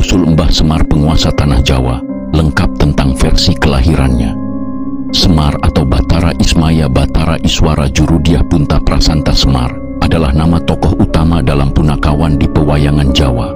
asal-usul Mbah Semar penguasa tanah Jawa, lengkap tentang versi kelahirannya. Semar atau Batara Ismaya Batara Iswara Jurudiah Punta Prasanta Semar adalah nama tokoh utama dalam punakawan di pewayangan Jawa.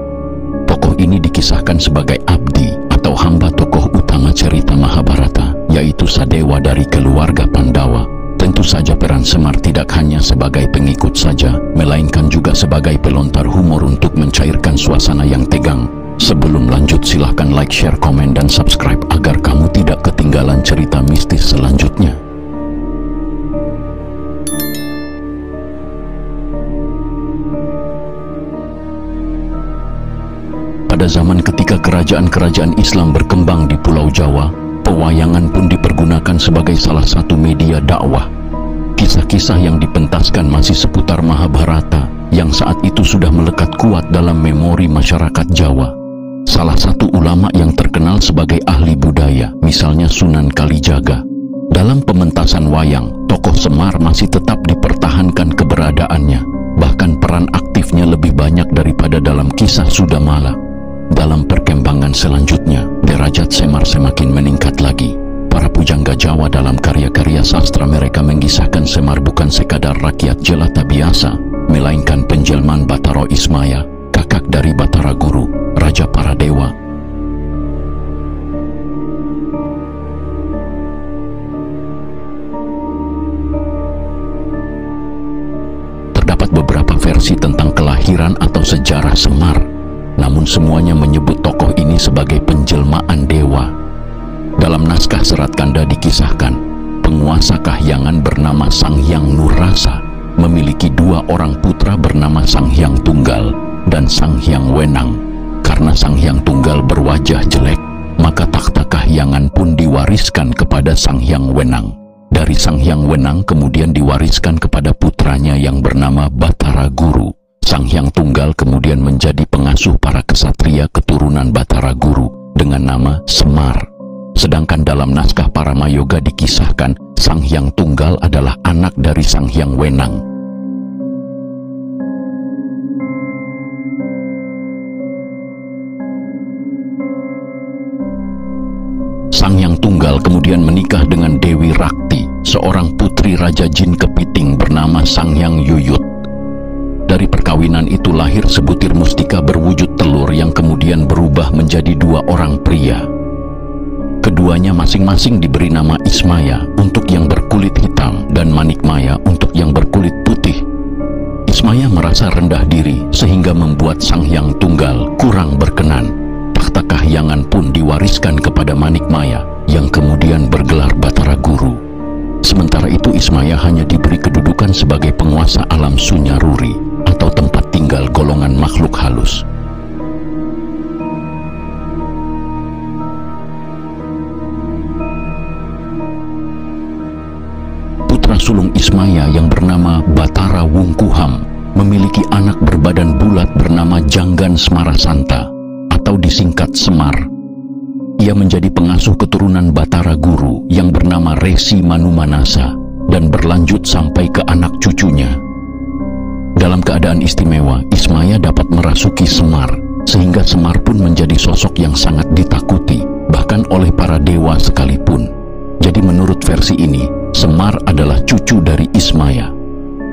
Tokoh ini dikisahkan sebagai abdi atau hamba tokoh utama cerita Mahabharata, yaitu Sadewa dari keluarga Pandawa. Tentu saja peran Semar tidak hanya sebagai pengikut saja, melainkan juga sebagai pelontar humor untuk mencairkan suasana yang tegang. Sebelum lanjut, silahkan like, share, komen, dan subscribe agar kamu tidak ketinggalan cerita mistis selanjutnya. Pada zaman ketika kerajaan-kerajaan Islam berkembang di Pulau Jawa, pewayangan pun dipergunakan sebagai salah satu media dakwah. Kisah-kisah yang dipentaskan masih seputar Mahabharata yang saat itu sudah melekat kuat dalam memori masyarakat Jawa. Salah satu ulama yang terkenal sebagai ahli budaya, misalnya Sunan Kalijaga. Dalam pementasan wayang, tokoh Semar masih tetap dipertahankan keberadaannya. Bahkan peran aktifnya lebih banyak daripada dalam kisah Sudamala. Dalam perkembangan selanjutnya, derajat Semar semakin meningkat lagi. Para pujangga Jawa dalam karya-karya sastra mereka mengisahkan Semar bukan sekadar rakyat jelata biasa, melainkan penjelmaan Batara Ismaya, kakak dari Batara Guru, raja para dewa. Terdapat beberapa versi tentang kelahiran atau sejarah Semar, namun semuanya menyebut tokoh ini sebagai penjelmaan dewa. Dalam naskah Serat Kanda dikisahkan, penguasa Kahyangan bernama Sanghyang Nurrasa memiliki dua orang putra bernama Sanghyang Tunggal dan Sanghyang Wenang. Karena Sanghyang Tunggal berwajah jelek, maka takhta Kahyangan pun diwariskan kepada Sanghyang Wenang. Dari Sanghyang Wenang kemudian diwariskan kepada putranya yang bernama Batara Guru. Sanghyang Tunggal kemudian menjadi pengasuh para kesatria keturunan Batara Guru dengan nama Semar. Sedangkan dalam naskah Paramayoga dikisahkan Sanghyang Tunggal adalah anak dari Sanghyang Wenang. Sanghyang Tunggal kemudian menikah dengan Dewi Rakti, seorang putri Raja Jin Kepiting bernama Sanghyang Yuyut. Dari perkawinan itu lahir sebutir mustika berwujud telur yang kemudian berubah menjadi dua orang pria. Keduanya masing-masing diberi nama Ismaya untuk yang berkulit hitam dan Manikmaya untuk yang berkulit putih. Ismaya merasa rendah diri sehingga membuat Sanghyang Tunggal kurang berkenan. Takhta Kahyangan pun diwariskan kepada Manikmaya yang kemudian bergelar Batara Guru. Sementara itu Ismaya hanya diberi kedudukan sebagai penguasa alam Sunyaruri atau tempat tinggal golongan makhluk halus. Putra sulung Ismaya yang bernama Batara Wungkuham memiliki anak berbadan bulat bernama Janggan Semarasanta atau disingkat Semar. Ia menjadi pengasuh keturunan Batara Guru yang bernama Resi Manumanasa dan berlanjut sampai ke anak cucunya. Dalam keadaan istimewa, Ismaya dapat merasuki Semar, sehingga Semar pun menjadi sosok yang sangat ditakuti, bahkan oleh para dewa sekalipun. Jadi menurut versi ini, Semar adalah cucu dari Ismaya.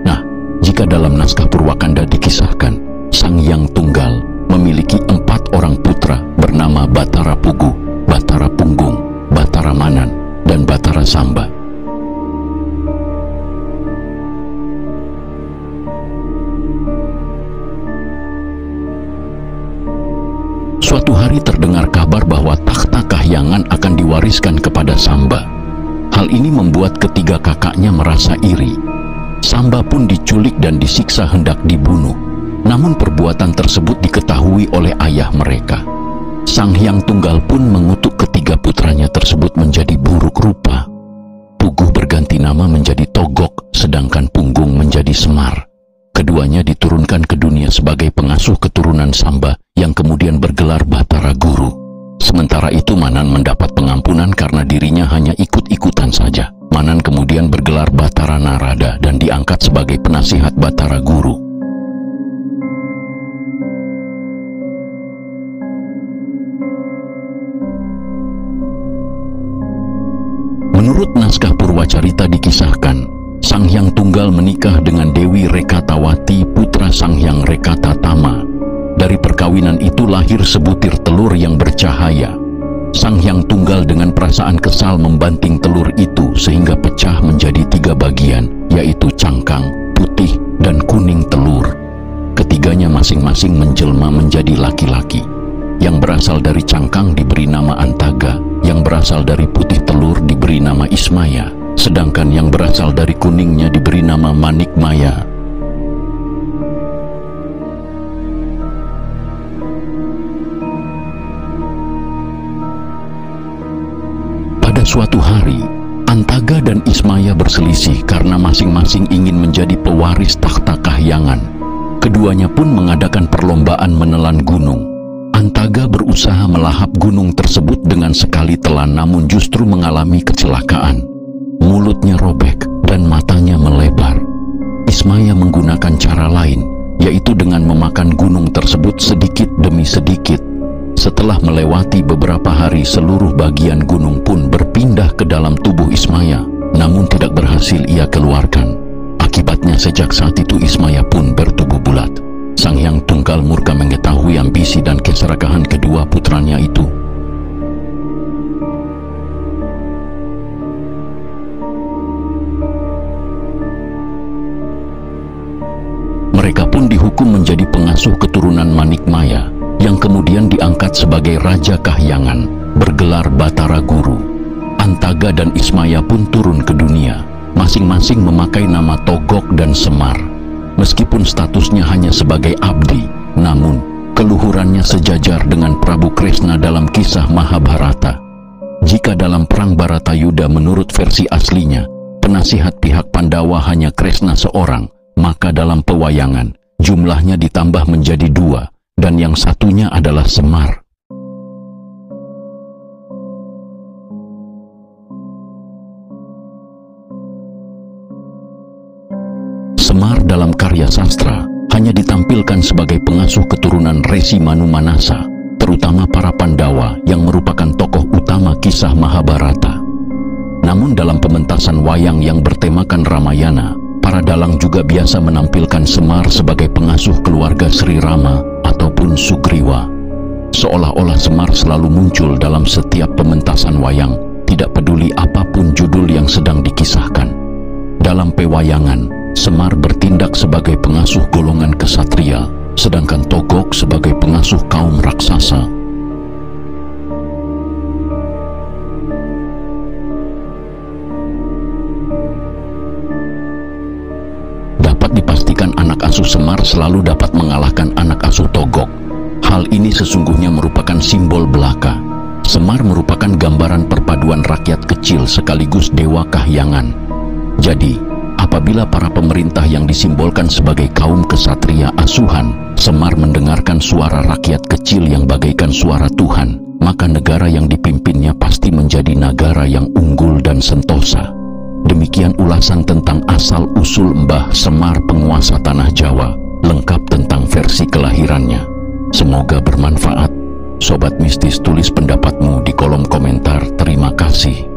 Nah, jika dalam naskah Purwakanda dikisahkan, Sanghyang Tunggal memiliki 4 orang putra bernama Batara Pugu, Batara Punggung, Batara Manan, dan Batara Samba. Suatu hari terdengar kabar bahwa takhta Kahyangan akan diwariskan kepada Samba. Hal ini membuat ketiga kakaknya merasa iri. Samba pun diculik dan disiksa hendak dibunuh. Namun perbuatan tersebut diketahui oleh ayah mereka. Sanghyang Tunggal pun mengutuk ketiga putranya tersebut menjadi buruk rupa. Puguh berganti nama menjadi Togok, sedangkan Punggung menjadi Semar. Keduanya diturunkan ke dunia sebagai pengasuh keturunan Samba yang kemudian bergelar Batara Guru. Sementara itu Manan mendapat pengampunan karena dirinya hanya ikut-ikutan saja. Manan kemudian bergelar Batara Narada dan diangkat sebagai penasihat Batara Guru. Menurut naskah Purwacarita dikisahkan, Sang Hyang Tunggal menikah dengan Dewi Rekatawati, putra Sang Hyang Rekatatama. Dari perkawinan itu lahir sebutir telur yang bercahaya. Sang Hyang Tunggal dengan perasaan kesal membanting telur itu sehingga pecah menjadi 3 bagian, yaitu cangkang, putih, dan kuning telur. Ketiganya masing-masing menjelma menjadi laki-laki. Yang berasal dari cangkang diberi nama Antaga, yang berasal dari putih telur diberi nama Ismaya, sedangkan yang berasal dari kuningnya diberi nama Manikmaya. Pada suatu hari, Antaga dan Ismaya berselisih karena masing-masing ingin menjadi pewaris takhta Kahyangan. Keduanya pun mengadakan perlombaan menelan gunung. Antaga berusaha melahap gunung tersebut dengan sekali telan, namun justru mengalami kecelakaan. Mulutnya robek dan matanya melebar. Ismaya menggunakan cara lain, yaitu dengan memakan gunung tersebut sedikit demi sedikit. Setelah melewati beberapa hari, seluruh bagian gunung pun berpindah ke dalam tubuh Ismaya, namun tidak berhasil ia keluarkan. Akibatnya sejak saat itu Ismaya pun bertubuh bulat. Sang Hyang Tunggal murka mengetahui ambisi dan keserakahan kedua putranya itu. Mereka pun dihukum menjadi pengasuh keturunan Manikmaya, yang kemudian diangkat sebagai Raja Kahyangan, bergelar Batara Guru. Antaga dan Ismaya pun turun ke dunia, masing-masing memakai nama Togok dan Semar. Meskipun statusnya hanya sebagai abdi, namun keluhurannya sejajar dengan Prabu Kresna dalam kisah Mahabharata. Jika dalam perang Baratayuda menurut versi aslinya, penasihat pihak Pandawa hanya Kresna seorang, maka dalam pewayangan jumlahnya ditambah menjadi 2, dan yang satunya adalah Semar. Semar dalam karya sastra hanya ditampilkan sebagai pengasuh keturunan Resi Manu Manasa, terutama para Pandawa yang merupakan tokoh utama kisah Mahabharata. Namun dalam pementasan wayang yang bertemakan Ramayana, para dalang juga biasa menampilkan Semar sebagai pengasuh keluarga Sri Rama ataupun Sugriwa. Seolah-olah Semar selalu muncul dalam setiap pementasan wayang, tidak peduli apapun judul yang sedang dikisahkan. Dalam pewayangan, Semar bertindak sebagai pengasuh golongan kesatria, sedangkan Togok sebagai pengasuh kaum raksasa. Dapat dipastikan anak asuh Semar selalu dapat mengalahkan anak asuh Togok. Hal ini sesungguhnya merupakan simbol belaka. Semar merupakan gambaran perpaduan rakyat kecil sekaligus dewa Kahyangan. Jadi, apabila para pemerintah yang disimbolkan sebagai kaum kesatria asuhan, Semar mendengarkan suara rakyat kecil yang bagaikan suara Tuhan, maka negara yang dipimpinnya pasti menjadi negara yang unggul dan sentosa. Demikian ulasan tentang asal-usul Mbah Semar, penguasa tanah Jawa, lengkap tentang versi kelahirannya. Semoga bermanfaat. Sobat Mistis, tulis pendapatmu di kolom komentar. Terima kasih.